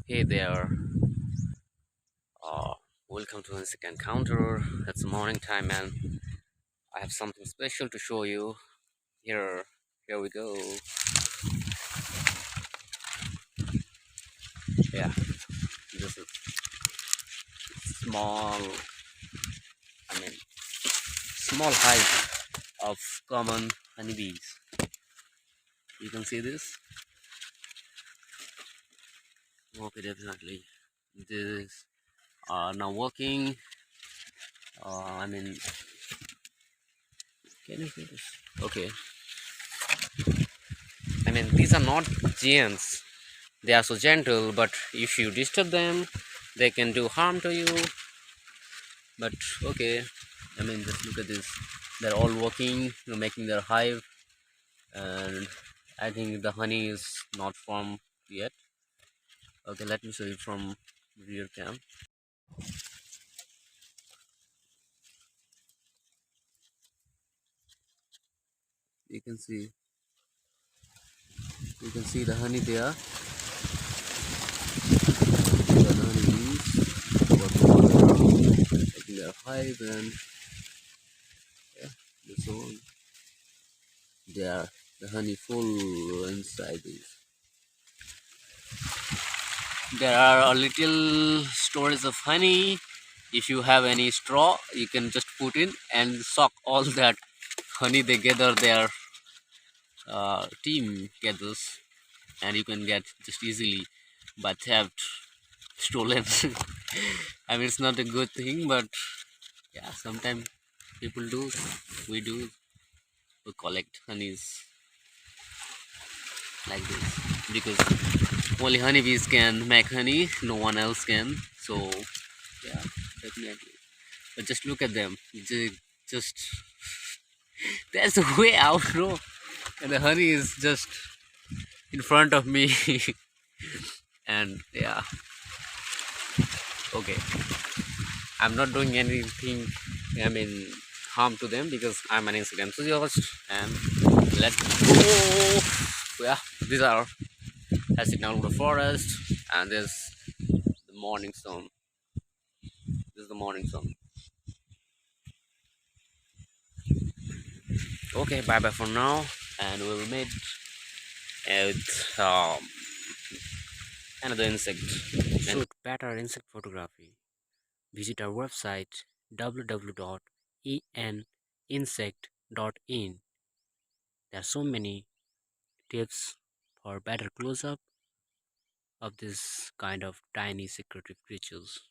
Hey there, uh, welcome to Insect Encounter. It's morning time, and I have something special to show you. Here we go. Yeah, this is small. I mean, small hive of common honeybees. You can see this. Okay, definitely. This are now working. I mean, can you see this? Okay. I mean, these are not giants. They are so gentle, but if you disturb them, they can do harm to you. But okay, I mean, just look at this. They're all working, making their hive, and I think the honey is not formed yet. Okay, let me show you from rear cam. You can see, you can see the honey there. The honeybees working all around, making their hive, and yeah, that's all. They are the honey full inside these. There are a little storage of honey. If you have any straw, you can just put in and suck all that honey they gather. Their team gathers, and you can get just easily by theft, stolen. I mean, it's not a good thing, but yeah, sometimes people do. We do. We collect honeys like this because only honeybees can make honey. No one else can. So yeah, definitely. But just look at them. Just there's a way out, bro. And the honey is just in front of me. And yeah, okay. I'm not doing anything, I mean, harm to them because I'm an insect enthusiast. And let's go. Yeah, these are heading down to the forest. And there's the morning sun. This is the morning sun. Okay, bye bye for now. And we will meet with another insect. Shoot better insect photography, visit our website www.eninsect.in. There are so many tips for better close-up of this kind of tiny secretive creatures.